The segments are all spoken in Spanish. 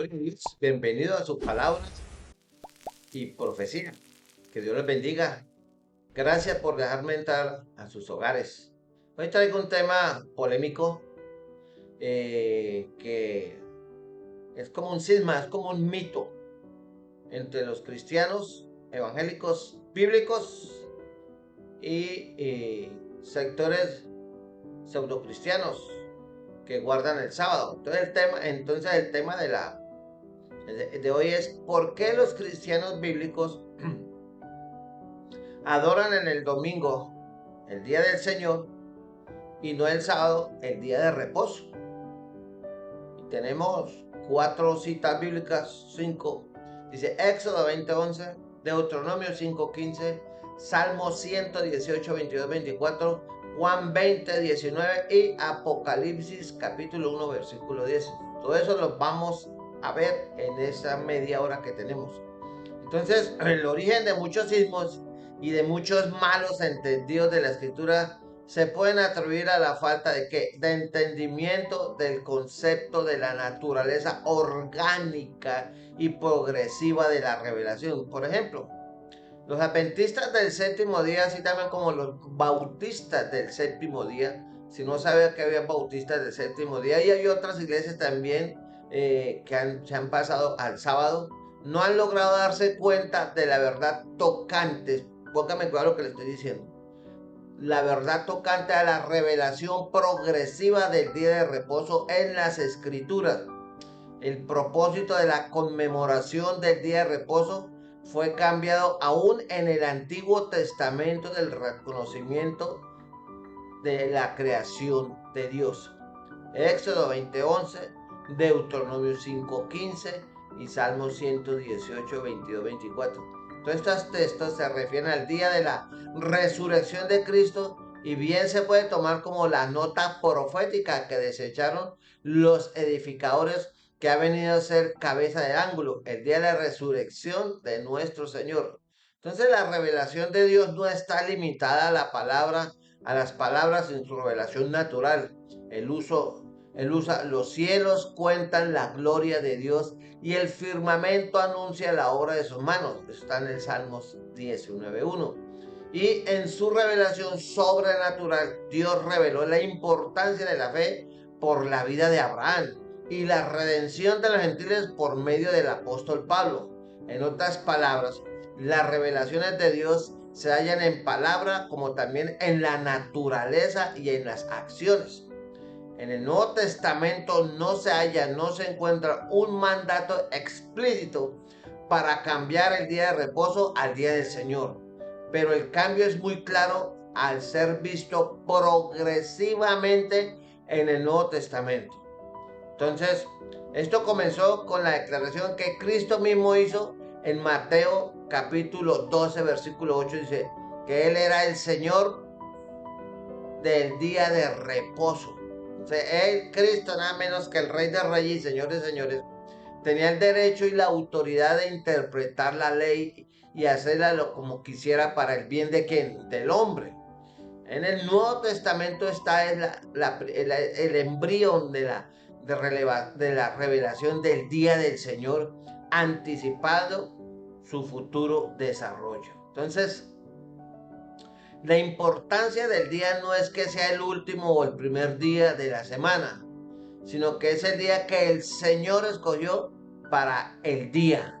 Gloria a Dios. Bienvenido a sus palabras y profecía. Que Dios les bendiga. Gracias por dejarme entrar a sus hogares. Hoy traigo un tema polémico que es como un cisma, es como un mito entre los cristianos evangélicos bíblicos y sectores pseudocristianos que guardan el sábado. Entonces el tema de hoy es ¿por qué los cristianos bíblicos adoran en el domingo, el día del Señor, y no el sábado, el día de reposo? Y tenemos 4 citas bíblicas, 5. Dice Éxodo 20:11, Deuteronomio 5:15, Salmo 118, 22, 24, Juan 20:19 y Apocalipsis capítulo 1, versículo 10. Todo eso lo vamos a ver en esa media hora que tenemos. Entonces, el origen de muchos sismos y de muchos malos entendidos de la escritura se pueden atribuir a la falta de ¿qué? De entendimiento del concepto de la naturaleza orgánica y progresiva de la revelación. Por ejemplo, los adventistas del séptimo día, así también como los bautistas del séptimo día, si no sabía que había bautistas del séptimo día, y hay otras iglesias también se han pasado al sábado, no han logrado darse cuenta de la verdad tocante, póngame cuidado lo que le estoy diciendo, la verdad tocante a la revelación progresiva del día de reposo en las escrituras. El propósito de la conmemoración del día de reposo fue cambiado aún en el Antiguo Testamento del reconocimiento de la creación de Dios. Éxodo 20:11, Deuteronomio 5:15 y Salmo 118, 22, 24. Todos estos textos se refieren al día de la resurrección de Cristo y bien se puede tomar como la nota profética que desecharon los edificadores, que ha venido a ser cabeza del ángulo, el día de la resurrección de nuestro Señor. Entonces la revelación de Dios no está limitada a las palabras en su revelación natural. Él usa los cielos cuentan la gloria de Dios y el firmamento anuncia la obra de sus manos. Está en el Salmos 19:1. Y en su revelación sobrenatural, Dios reveló la importancia de la fe por la vida de Abraham y la redención de los gentiles por medio del apóstol Pablo. En otras palabras, las revelaciones de Dios se hallan en palabra como también en la naturaleza y en las acciones. En el Nuevo Testamento no se encuentra un mandato explícito para cambiar el día de reposo al día del Señor, pero el cambio es muy claro al ser visto progresivamente en el Nuevo Testamento. Entonces, esto comenzó con la declaración que Cristo mismo hizo en Mateo capítulo 12, versículo 8, dice que Él era el Señor del día de reposo. O sea, Él, Cristo, nada menos que el Rey de Reyes y Señor de Señores, tenía el derecho y la autoridad de interpretar la ley y hacerla como quisiera para el bien de ¿quién? Del hombre. En el Nuevo Testamento está el embrión de la revelación del día del Señor, anticipando su futuro desarrollo. Entonces, la importancia del día no es que sea el último o el primer día de la semana, sino que es el día que el Señor escogió para el día,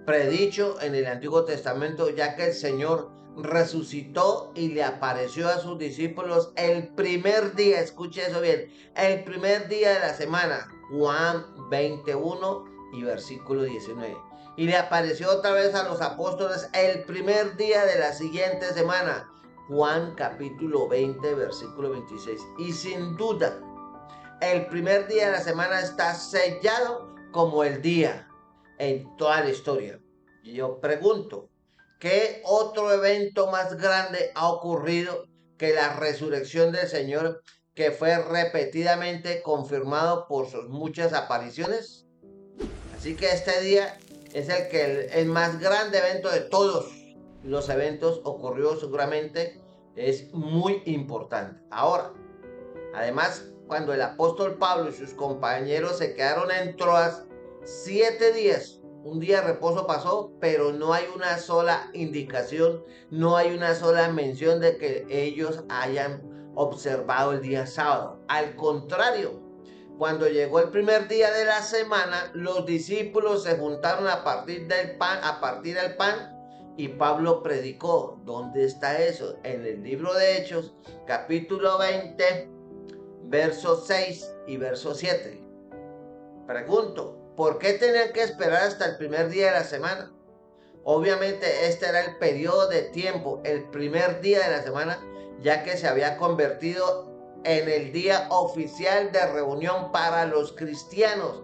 predicho en el Antiguo Testamento, ya que el Señor resucitó y le apareció a sus discípulos el primer día, escuche eso bien, el primer día de la semana, Juan 21 y versículo 19. Y le apareció otra vez a los apóstoles el primer día de la siguiente semana, Juan capítulo 20, versículo 26. Y sin duda, el primer día de la semana está sellado como el día en toda la historia. Y yo pregunto, ¿qué otro evento más grande ha ocurrido que la resurrección del Señor, que fue repetidamente confirmado por sus muchas apariciones? Así que este día es el más grande evento de todos los eventos ocurrió seguramente, es muy importante. Ahora, además, cuando el apóstol Pablo y sus compañeros se quedaron en Troas 7 días. Un día de reposo pasó, pero no hay una sola indicación, no hay una sola mención de que ellos hayan observado el día sábado. Al contrario, cuando llegó el primer día de la semana, los discípulos se juntaron a partir del pan, y Pablo predicó. ¿Dónde está eso? En el libro de Hechos, capítulo 20, versos 6 y verso 7. Pregunto, ¿por qué tenían que esperar hasta el primer día de la semana? Obviamente este era el periodo de tiempo, el primer día de la semana, ya que se había convertido en el día oficial de reunión para los cristianos.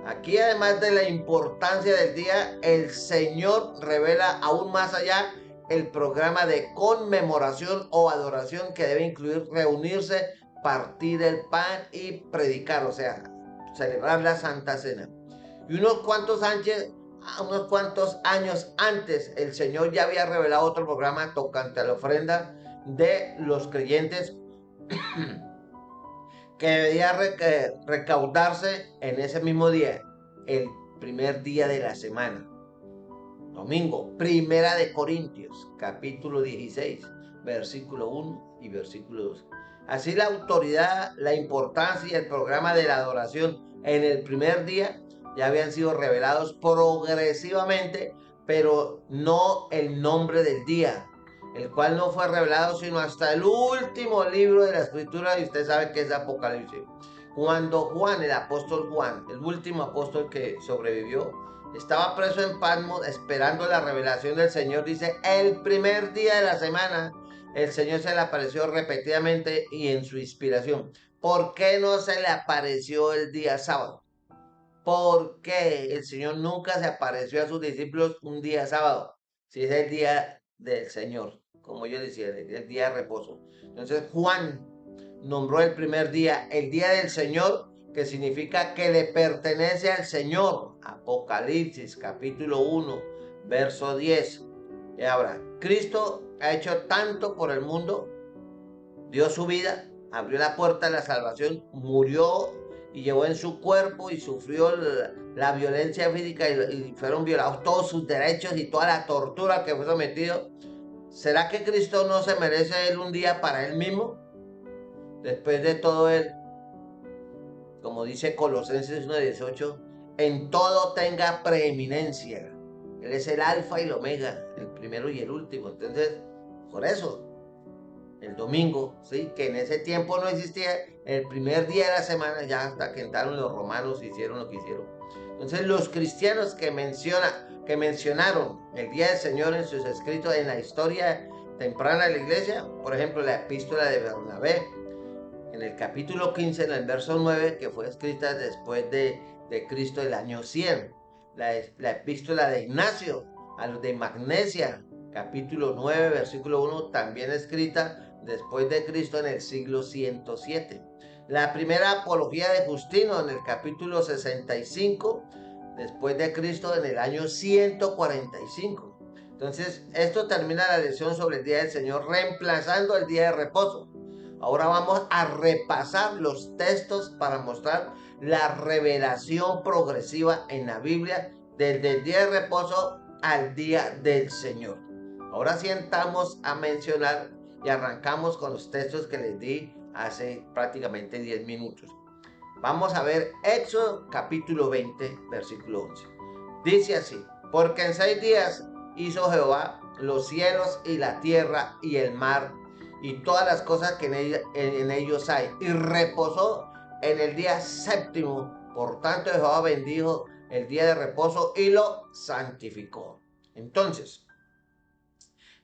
Aquí, además de la importancia del día, el Señor revela aún más allá el programa de conmemoración o adoración que debe incluir reunirse, partir el pan y predicar, o sea, celebrar la Santa Cena. Y unos cuantos años antes, el Señor ya había revelado otro programa tocante a la ofrenda de los creyentes que debía recaudarse en ese mismo día, el primer día de la semana. Domingo, Primera de Corintios, capítulo 16, versículo 1 y versículo 2. Así la autoridad, la importancia y el programa de la adoración en el primer día ya habían sido revelados progresivamente, pero no el nombre del día, el cual no fue revelado sino hasta el último libro de la Escritura, y usted sabe que es Apocalipsis. Cuando Juan, el apóstol Juan, el último apóstol que sobrevivió, estaba preso en Patmos esperando la revelación del Señor, dice, el primer día de la semana, el Señor se le apareció repetidamente y en su inspiración. ¿Por qué no se le apareció el día sábado? ¿Por qué el Señor nunca se apareció a sus discípulos un día sábado? Si es el día del Señor, como yo decía, el día de reposo. Entonces Juan nombró el primer día el día del Señor, que significa que le pertenece al Señor. Apocalipsis capítulo 1, verso 10. Y ahora, Cristo ha hecho tanto por el mundo, dio su vida, abrió la puerta de la salvación, murió y llevó en su cuerpo y sufrió la violencia física y fueron violados todos sus derechos y toda la tortura que fue sometido. ¿Será que Cristo no se merece él un día para él mismo? Después de todo él, como dice Colosenses 1:18, en todo tenga preeminencia. Él es el alfa y el omega, el primero y el último. Entonces, por eso, el domingo, ¿sí? Que en ese tiempo no existía, el primer día de la semana, ya hasta que entraron los romanos y hicieron lo que hicieron. Entonces, los cristianos que mencionaron el día del Señor en sus escritos en la historia temprana de la iglesia, por ejemplo, la epístola de Bernabé, en el capítulo 15, en el verso 9, que fue escrita después de Cristo el año 100. La epístola de Ignacio a los de Magnesia, capítulo 9, versículo 1, también escrita después de Cristo en el siglo 107. La primera apología de Justino en el capítulo 65, después de Cristo en el año 145. Entonces, esto termina la lección sobre el día del Señor, reemplazando el día de reposo. Ahora vamos a repasar los textos para mostrar la revelación progresiva en la Biblia desde el día de reposo al día del Señor. Ahora sí entramos a mencionar y arrancamos con los textos que les di hace prácticamente 10 minutos. Vamos a ver Éxodo capítulo 20, versículo 11. Dice así, porque en 6 días hizo Jehová los cielos y la tierra y el mar y todas las cosas que en ellos hay, y reposó en el día séptimo. Por tanto, Jehová bendijo el día de reposo y lo santificó. Entonces,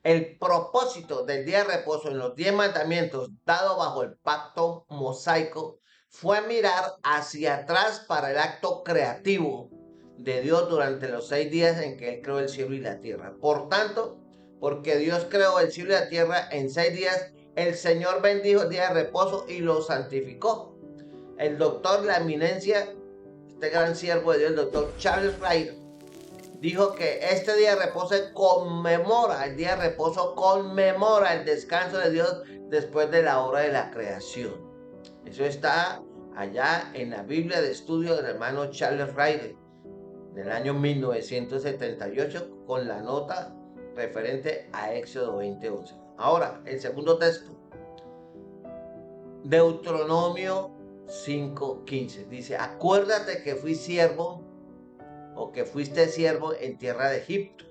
el propósito del día de reposo en los 10 mandamientos dados bajo el pacto mosaico fue mirar hacia atrás para el acto creativo de Dios durante los 6 días en que Él creó el cielo y la tierra. Por tanto, porque Dios creó el cielo y la tierra en 6 días, el Señor bendijo el día de reposo y lo santificó. El doctor, la eminencia, este gran siervo de Dios, el doctor Charles Wright, dijo que este día de reposo conmemora, el día de reposo conmemora el descanso de Dios después de la obra de la creación. Eso está allá en la Biblia de estudio del hermano Charles Riley, del año 1978, con la nota referente a Éxodo 20:11. Ahora, el segundo texto, Deuteronomio 5:15, dice: acuérdate que fui siervo, o que fuiste siervo en tierra de Egipto,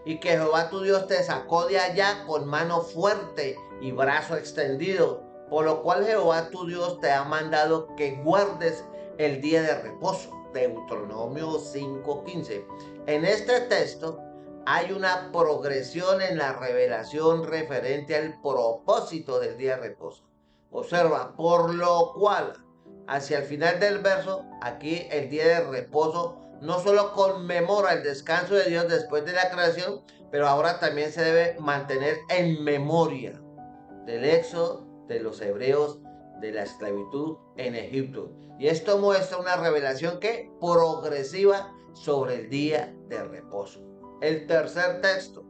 y que Jehová tu Dios te sacó de allá con mano fuerte y brazo extendido, por lo cual Jehová tu Dios te ha mandado que guardes el día de reposo. Deuteronomio 5:15. En este texto hay una progresión en la revelación referente al propósito del día de reposo. Observa, por lo cual, hacia el final del verso, aquí el día de reposo no solo conmemora el descanso de Dios después de la creación, pero ahora también se debe mantener en memoria del éxodo de los hebreos de la esclavitud en Egipto. Y esto muestra una revelación que progresiva sobre el día de reposo. El tercer texto,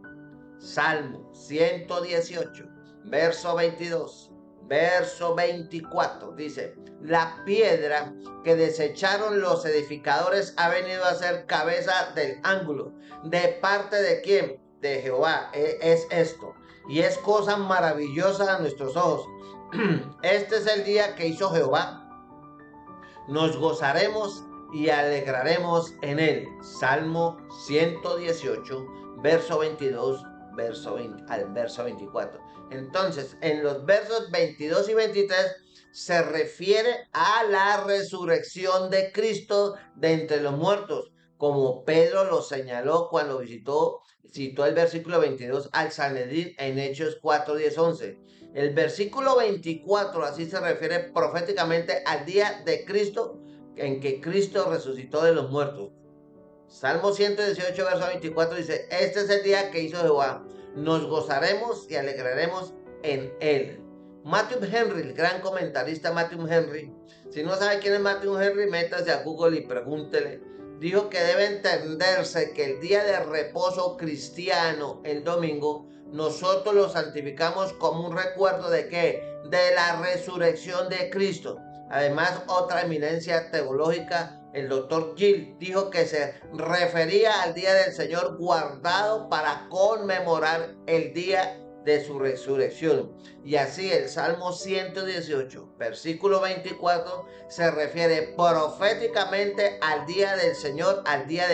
Salmo 118, verso 22. Verso 24 dice: la piedra que desecharon los edificadores ha venido a ser cabeza del ángulo. ¿De parte de quién? De Jehová es esto, y es cosa maravillosa a nuestros ojos. Este es el día que hizo Jehová, nos gozaremos y alegraremos en él. Salmo 118, verso 22 al verso 24. Entonces, en los versos 22 y 23 se refiere a la resurrección de Cristo de entre los muertos, como Pedro lo señaló cuando citó el versículo 22 al Sanedrín en Hechos 4, 10, 11. El versículo 24 así se refiere proféticamente al día de Cristo, en que Cristo resucitó de los muertos. Salmo 118, verso 24 dice: este es el día que hizo Jehová, nos gozaremos y alegraremos en él. Matthew Henry, el gran comentarista Matthew Henry, si no sabe quién es Matthew Henry, métase a Google y pregúntele. Dijo que debe entenderse que el día de reposo cristiano, el domingo, nosotros lo santificamos como un recuerdo de ¿qué? De la resurrección de Cristo. Además, otra eminencia teológica, el doctor Gill, dijo que se refería al día del Señor guardado para conmemorar el día de su resurrección. Y así el Salmo 118, versículo 24, se refiere proféticamente al día del Señor, al día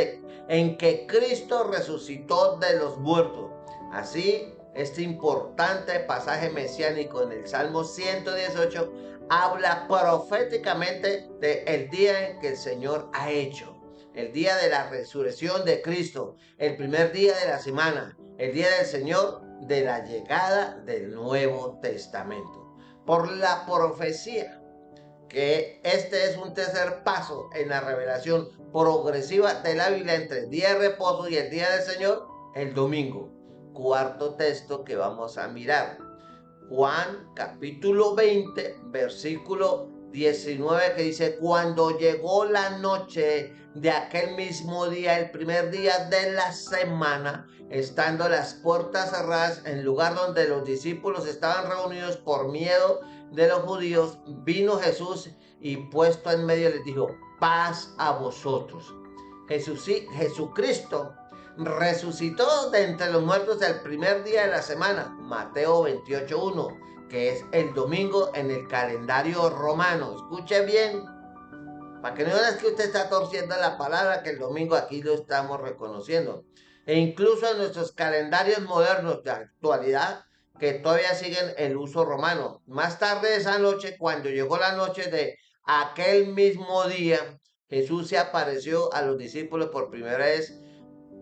en que Cristo resucitó de los muertos. Así, este importante pasaje mesiánico en el Salmo 118 habla proféticamente del día en que el Señor ha hecho. El día de la resurrección de Cristo, el primer día de la semana, el día del Señor, de la llegada del Nuevo Testamento. Por la profecía, que este es un tercer paso en la revelación progresiva de la Biblia entre el día de reposo y el día del Señor, el domingo. Cuarto texto que vamos a mirar, Juan capítulo 20, versículo 19, que dice: cuando llegó la noche de aquel mismo día, el primer día de la semana, estando las puertas cerradas en el lugar donde los discípulos estaban reunidos por miedo de los judíos, vino Jesús y puesto en medio les dijo: paz a vosotros. Jesucristo resucitó de entre los muertos el primer día de la semana, Mateo 28:1, que es el domingo en el calendario romano. Escuche bien, para que no veas que usted está torciendo la palabra, que el domingo aquí lo estamos reconociendo. E incluso en nuestros calendarios modernos de actualidad, que todavía siguen el uso romano. Más tarde esa noche, cuando llegó la noche de aquel mismo día, Jesús se apareció a los discípulos por primera vez,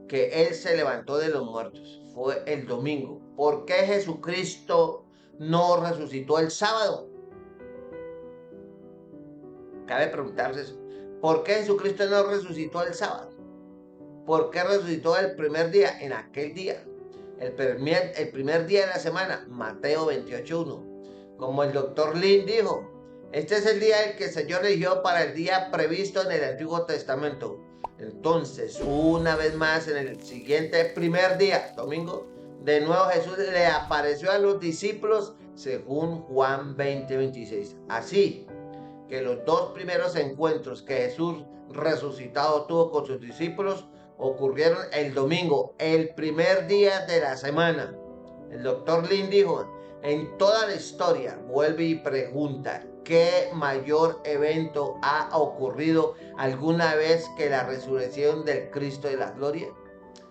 que él se levantó de los muertos. Fue el domingo. ¿Por qué Jesucristo no resucitó el sábado? Cabe preguntarse eso. ¿Por qué Jesucristo no resucitó el sábado? ¿Por qué resucitó el primer día? En aquel día. El primer día de la semana. Mateo 28:1. Como el doctor Lin dijo, este es el día en que el Señor eligió para el día previsto en el Antiguo Testamento. Entonces, una vez más, en el siguiente primer día, domingo, de nuevo Jesús le apareció a los discípulos según Juan 20:26. Así, que los dos primeros encuentros que Jesús resucitado tuvo con sus discípulos ocurrieron el domingo, el primer día de la semana. El doctor Lin dijo, en toda la historia, vuelve y pregunta, ¿qué mayor evento ha ocurrido alguna vez que la resurrección del Cristo de la gloria?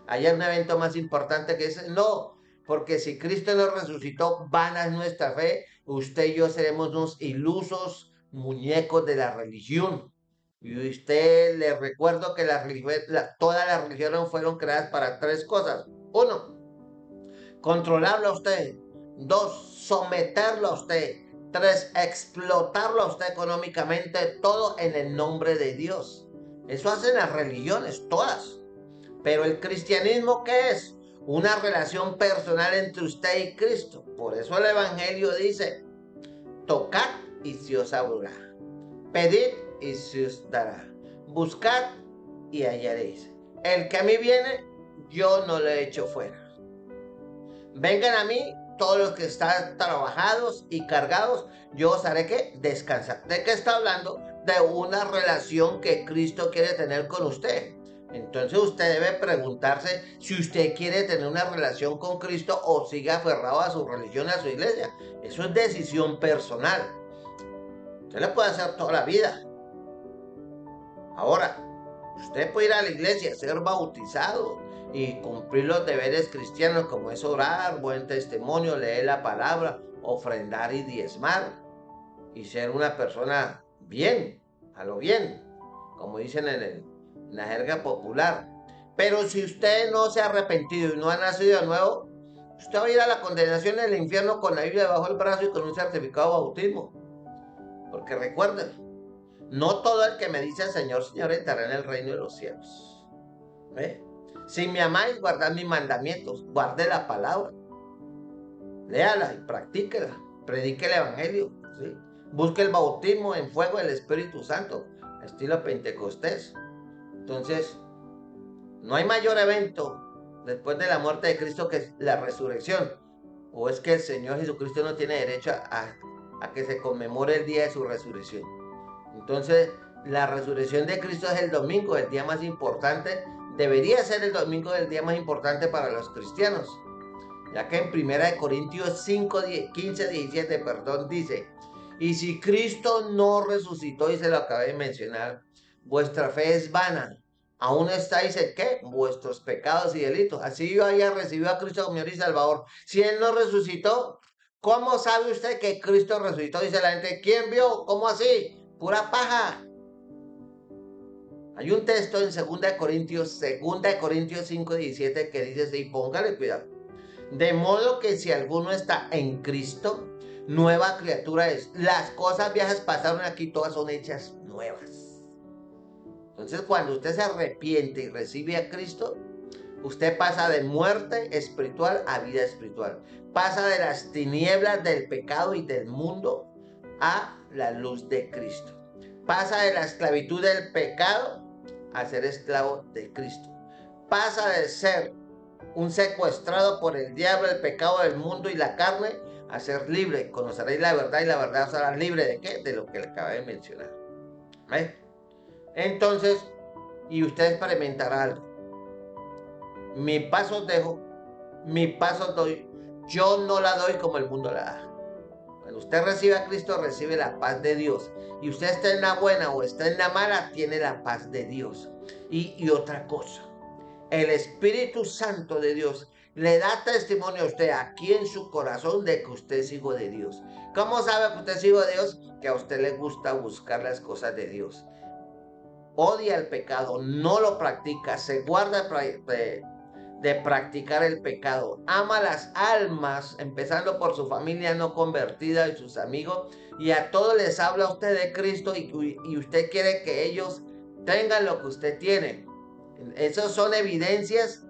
¿Hay un evento más importante que ese? No, porque si Cristo nos resucitó, vana es nuestra fe, usted y yo seremos unos ilusos muñecos de la religión. Y usted le recuerdo que todas las religiones fueron creadas para tres cosas. Uno, controlarlo a usted. Dos, someterlo a usted. Tres, explotarlo a usted económicamente, todo en el nombre de Dios. Eso hacen las religiones, todas. Pero el cristianismo, ¿qué es? Una relación personal entre usted y Cristo. Por eso el Evangelio dice, tocad y se os abrirá. Pedid y se os dará. Buscad y hallaréis. El que a mí viene, yo no le echo fuera. Vengan a mí todos los que están trabajados y cargados, yo os haré que descansar. ¿De qué está hablando? De una relación que Cristo quiere tener con usted. Entonces usted debe preguntarse si usted quiere tener una relación con Cristo o sigue aferrado a su religión, a su iglesia. Eso es decisión personal. Usted lo puede hacer toda la vida. Ahora, usted puede ir a la iglesia, ser bautizado y cumplir los deberes cristianos como es orar, buen testimonio, leer la palabra, ofrendar y diezmar y ser una persona bien, a lo bien, como dicen en la jerga popular. Pero si usted no se ha arrepentido y no ha nacido de nuevo, usted va a ir a la condenación del infierno con la Biblia debajo del brazo y con un certificado de bautismo. Porque recuerden, no todo el que me dice Señor, Señor entrará en el reino de los cielos. Si me amáis, guardad mis mandamientos, guarde la palabra, léala y practíquela, predique el evangelio, ¿sí? Busque el bautismo en fuego del Espíritu Santo, estilo Pentecostés. Entonces, no hay mayor evento después de la muerte de Cristo que la resurrección. ¿O es que el Señor Jesucristo no tiene derecho a que se conmemore el día de su resurrección? Entonces, la resurrección de Cristo es el domingo, el día más importante. Debería ser el domingo el día más importante para los cristianos. Ya que en 1 Corintios 5, 15, 17, dice, y si Cristo no resucitó, y se lo acabé de mencionar, vuestra fe es vana. Aún estáis en ¿qué? Vuestros pecados y delitos. Así yo haya recibido a Cristo como Señor y Salvador. Si Él no resucitó, ¿cómo sabe usted que Cristo resucitó? Dice la gente, ¿quién vio? ¿Cómo así? Pura paja. Hay un texto en 2 Corintios 5, 17 que dice así, póngale cuidado. De modo que si alguno está en Cristo, nueva criatura es. Las cosas viejas pasaron aquí, todas son hechas nuevas. Entonces, cuando usted se arrepiente y recibe a Cristo, usted pasa de muerte espiritual a vida espiritual. Pasa de las tinieblas del pecado y del mundo a la luz de Cristo. Pasa de la esclavitud del pecado a ser esclavo de Cristo. Pasa de ser un secuestrado por el diablo, el pecado del mundo y la carne, a ser libre. Conoceréis la verdad y la verdad os hará libre ¿de qué? De lo que le acabé de mencionar. Entonces, y usted experimentará algo. Mi paso dejo, mi paso doy. Yo no la doy como el mundo la da. Cuando usted recibe a Cristo, recibe la paz de Dios. Y usted está en la buena o está en la mala, tiene la paz de Dios. Y otra cosa, el Espíritu Santo de Dios le da testimonio a usted aquí en su corazón de que usted es hijo de Dios. ¿Cómo sabe que usted es hijo de Dios? Que a usted le gusta buscar las cosas de Dios. Odia el pecado, no lo practica, se guarda de practicar el pecado. Ama las almas, empezando por su familia no convertida y sus amigos, y a todos les habla usted de Cristo y usted quiere que ellos tengan lo que usted tiene. Esas son evidencias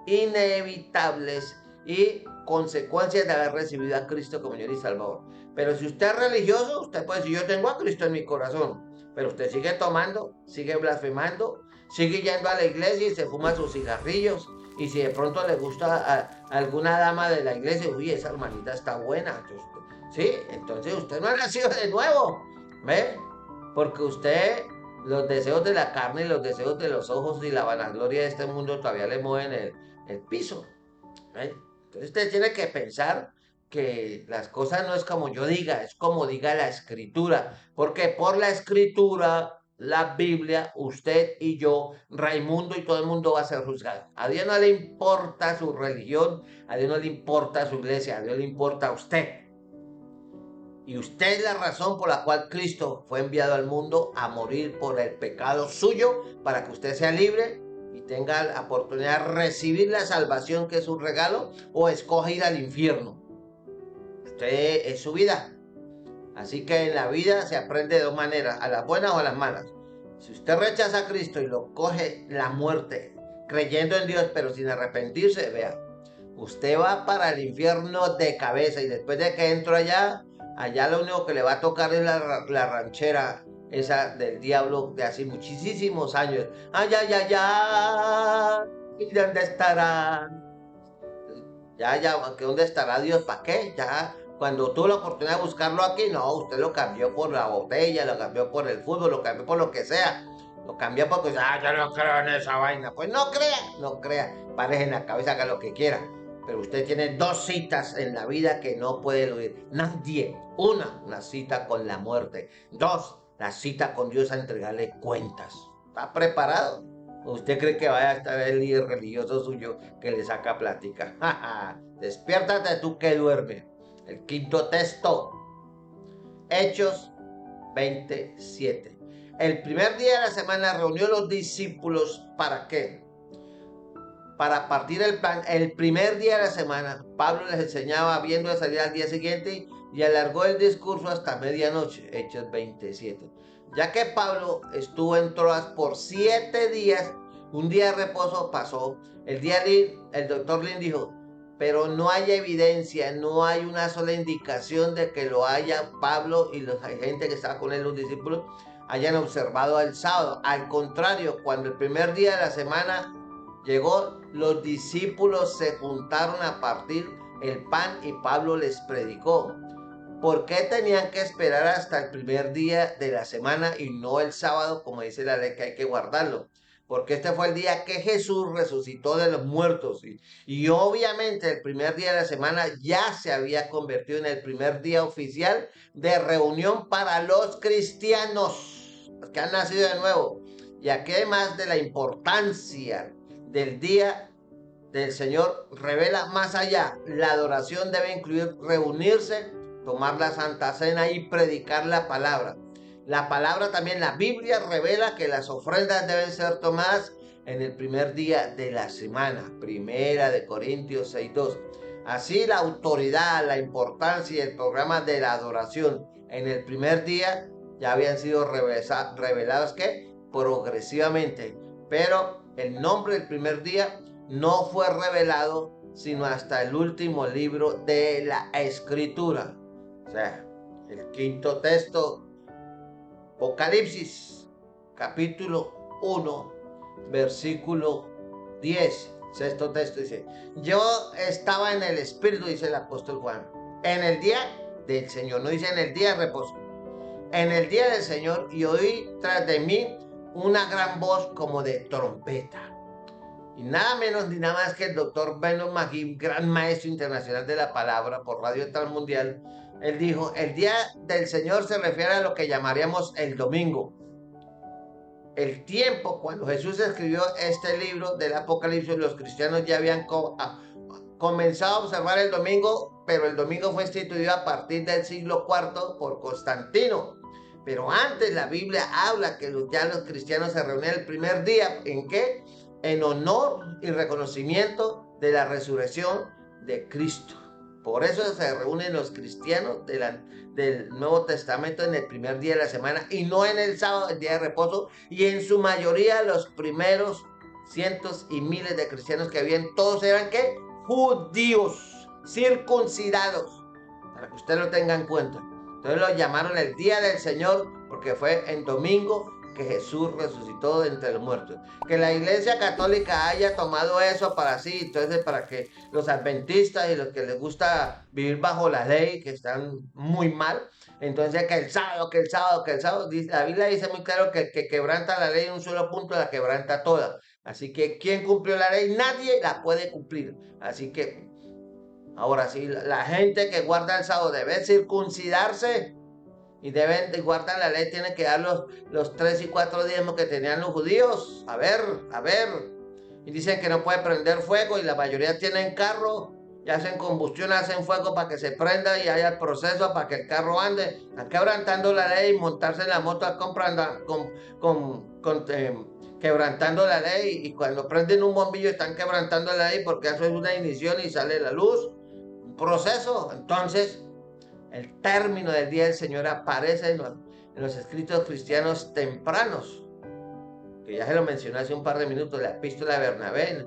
inevitables y consecuencias de haber recibido a Cristo como Señor y Salvador. Pero si usted es religioso, usted puede decir, yo tengo a Cristo en mi corazón, pero usted sigue tomando, sigue blasfemando, sigue yendo a la iglesia y se fuma sus cigarrillos. Y si de pronto le gusta a alguna dama de la iglesia, uy, esa hermanita está buena. ¿Sí? Entonces usted no ha nacido de nuevo. ¿Ve? Porque usted, los deseos de la carne y los deseos de los ojos y la vanagloria de este mundo todavía le mueven el piso. ¿Eh? Entonces usted tiene que pensar que las cosas no es como yo diga, es como diga la escritura. Porque por la escritura, la Biblia, usted y yo, Raimundo y todo el mundo va a ser juzgado. A Dios no le importa su religión, a Dios no le importa su iglesia, a Dios le importa a usted. Y usted es la razón por la cual Cristo fue enviado al mundo a morir por el pecado suyo, para que usted sea libre y tenga la oportunidad de recibir la salvación, que es un regalo, o escoja ir al infierno. Usted es su vida. Así que en la vida se aprende de dos maneras, a las buenas o a las malas. Si usted rechaza a Cristo y lo coge la muerte, creyendo en Dios pero sin arrepentirse, vea, usted va para el infierno de cabeza, y después de que entro allá lo único que le va a tocar es la ranchera esa del diablo de hace muchísimos años. Ay, ay, ay, ay, ¿y dónde estará? Ya, ¿dónde estará Dios? ¿Para qué? Ya, cuando tuvo la oportunidad de buscarlo aquí, no, usted lo cambió por la botella, lo cambió por el fútbol, lo cambió por lo que sea. Lo cambió porque, yo no creo en esa vaina. Pues no crea, pareje en la cabeza, haga lo que quiera. Pero usted tiene dos citas en la vida que no puede eludir. Nadie. Una cita con la muerte. Dos, la cita con Dios a entregarle cuentas. ¿Está preparado? ¿Usted cree que vaya a estar el líder religioso suyo que le saca plática? Despiértate tú que duerme. El quinto texto. Hechos 27. El primer día de la semana reunió los discípulos. ¿Para qué? Para partir el plan. El primer día de la semana, Pablo les enseñaba viendo de salir al día siguiente y alargó el discurso hasta medianoche. Hechos 27. Ya que Pablo estuvo en Troas por 7 días, un día de reposo pasó. El doctor Lin dijo, pero no hay evidencia, no hay una sola indicación de que lo haya Pablo y la gente que estaba con él, los discípulos, hayan observado el sábado. Al contrario, cuando el primer día de la semana llegó, los discípulos se juntaron a partir el pan y Pablo les predicó. ¿Por qué tenían que esperar hasta el primer día de la semana y no el sábado, como dice la ley que hay que guardarlo? Porque este fue el día que Jesús resucitó de los muertos. Y obviamente el primer día de la semana ya se había convertido en el primer día oficial de reunión para los cristianos, los que han nacido de nuevo. Y aquí, además de la importancia del día del Señor, revela más allá. La adoración debe incluir reunirse, tomar la Santa Cena y predicar la palabra. La palabra también, la Biblia revela que las ofrendas deben ser tomadas en el primer día de la semana. Primera de Corintios 6:2. Así la autoridad, la importancia y el programa de la adoración en el primer día ya habían sido revelados que progresivamente. Pero el nombre del primer día no fue revelado sino hasta el último libro de la Escritura. O sea, el quinto texto, Apocalipsis, capítulo 1, versículo 10. Sexto texto dice, yo estaba en el Espíritu, dice el apóstol Juan, en el día del Señor, no dice en el día de reposo, en el día del Señor, y oí tras de mí una gran voz como de trompeta. Y nada menos ni nada más que el doctor Bernard McGee, gran maestro internacional de la palabra por Radio Transmundial, él dijo, el día del Señor se refiere a lo que llamaríamos el domingo. El tiempo cuando Jesús escribió este libro del Apocalipsis, los cristianos ya habían comenzado a observar el domingo, pero el domingo fue instituido a partir del siglo IV por Constantino. Pero antes la Biblia habla que ya los cristianos se reunían el primer día. ¿En qué? En honor y reconocimiento de la resurrección de Cristo. Por eso se reúnen los cristianos del Nuevo Testamento en el primer día de la semana y no en el sábado, el día de reposo. Y en su mayoría los primeros cientos y miles de cristianos que habían, todos eran ¿qué? Judíos, circuncidados, para que usted lo tenga en cuenta. Entonces lo llamaron el día del Señor porque fue en domingo que Jesús resucitó de entre los muertos. Que la Iglesia Católica haya tomado eso para sí, entonces para que los adventistas y los que les gusta vivir bajo la ley, que están muy mal, entonces que el sábado, la Biblia dice muy claro que el que quebranta la ley en un solo punto la quebranta toda. Así que ¿quién cumplió la ley? Nadie la puede cumplir. Así que ahora sí, la gente que guarda el sábado debe circuncidarse y deben de guardar la ley, tienen que dar los 3 y 4 diezmos que tenían los judíos. A ver. Y dicen que no puede prender fuego y la mayoría tienen carro y hacen combustión, hacen fuego para que se prenda y haya el proceso para que el carro ande. Están quebrantando la ley y montarse en la moto quebrantando la ley, y cuando prenden un bombillo están quebrantando la ley porque eso es una ignición y sale la luz. Un proceso. Entonces, el término del día del Señor aparece en los escritos cristianos tempranos, que ya se lo mencioné hace un par de minutos, la epístola de Bernabé,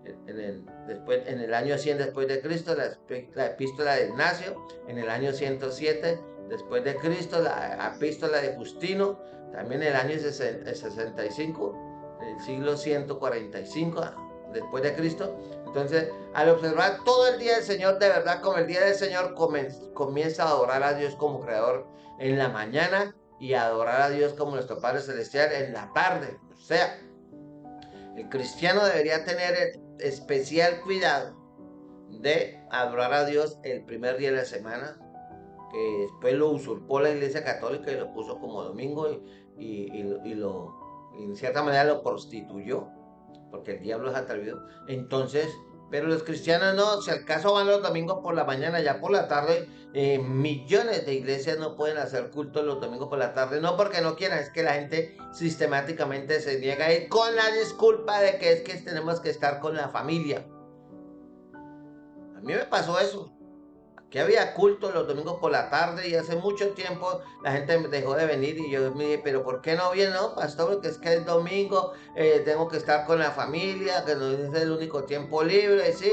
en el año 100 después de Cristo, la epístola de Ignacio, en el año 107 después de Cristo, la epístola de Justino, también en el año 65, en el siglo 145 después de Cristo. Entonces, al observar todo el día del Señor, de verdad, como el día del Señor comienza a adorar a Dios como Creador en la mañana y a adorar a Dios como nuestro Padre Celestial en la tarde. O sea, el cristiano debería tener especial cuidado de adorar a Dios el primer día de la semana, que después lo usurpó la Iglesia Católica y lo puso como domingo y en cierta manera lo prostituyó, porque el diablo es atrevido. Entonces, pero los cristianos no, si al caso van los domingos por la mañana, ya por la tarde, millones de iglesias no pueden hacer culto los domingos por la tarde, no porque no quieran, es que la gente sistemáticamente se niega a ir con la disculpa de que es que tenemos que estar con la familia. A mí me pasó eso. Que había culto los domingos por la tarde y hace mucho tiempo la gente dejó de venir y yo me dije, pero ¿por qué no viene? No, pastor, porque es que es domingo, tengo que estar con la familia, que no es el único tiempo libre, ¿sí?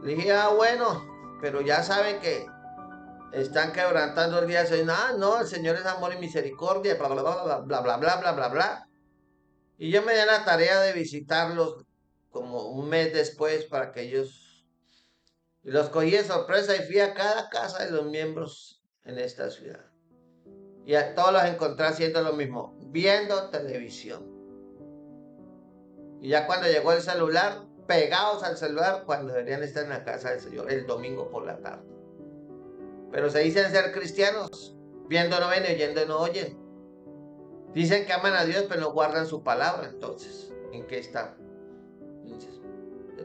Le dije, bueno, pero ya saben que están quebrantando el día del Señor. Ah, no, el Señor es amor y misericordia, bla, bla, bla, bla, bla, bla, bla, bla, bla, bla. Y yo me di la tarea de visitarlos como un mes después para que ellos... Y los cogí de sorpresa y fui a cada casa de los miembros en esta ciudad. Y a todos los encontré haciendo lo mismo, viendo televisión. Y ya cuando llegó el celular, pegados al celular, cuando deberían estar en la casa del Señor el domingo por la tarde. Pero se dicen ser cristianos, viendo no ven y oyendo no oyen. Dicen que aman a Dios, pero no guardan su palabra. Entonces, ¿en qué está? Entonces,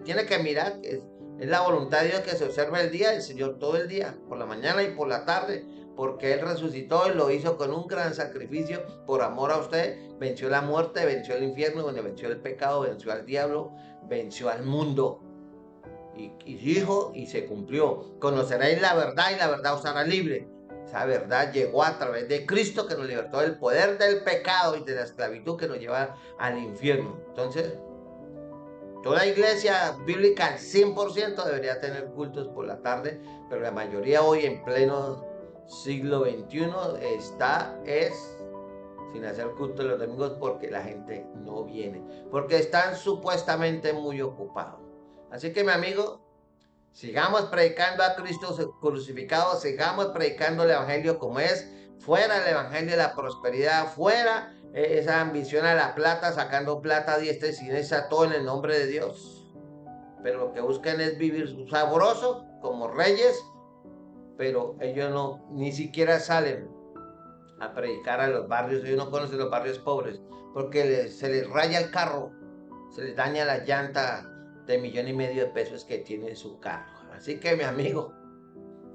tiene que mirar que es la voluntad de Dios que se observe el día del Señor todo el día, por la mañana y por la tarde, porque Él resucitó y lo hizo con un gran sacrificio por amor a usted. Venció la muerte, venció el infierno, venció el pecado, venció al diablo, venció al mundo. Y dijo y se cumplió. Conoceréis la verdad y la verdad os hará libre. Esa verdad llegó a través de Cristo, que nos libertó del poder del pecado y de la esclavitud que nos lleva al infierno. Entonces, toda iglesia bíblica al 100% debería tener cultos por la tarde, pero la mayoría hoy en pleno siglo XXI es sin hacer culto los domingos porque la gente no viene, porque están supuestamente muy ocupados. Así que mi amigo, sigamos predicando a Cristo crucificado, sigamos predicando el Evangelio como es, fuera el Evangelio de la prosperidad, fuera esa ambición a la plata, sacando plata a diestra y siniestra, todo en el nombre de Dios. Pero lo que buscan es vivir sabroso, como reyes, pero ellos no, ni siquiera salen a predicar a los barrios, ellos no conocen los barrios pobres, porque se les raya el carro, se les daña la llanta de $1,500,000 de pesos que tiene su carro. Así que mi amigo,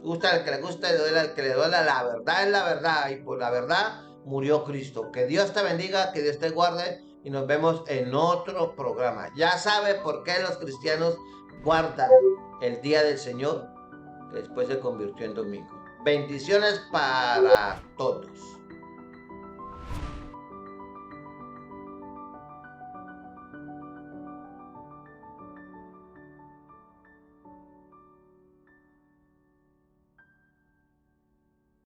gusta al que le gusta, le duele al que le duela, la verdad es la verdad, y por la verdad murió Cristo. Que Dios te bendiga, que Dios te guarde, y nos vemos en otro programa. Ya sabe por qué los cristianos guardan el día del Señor, que después se convirtió en domingo. Bendiciones para todos.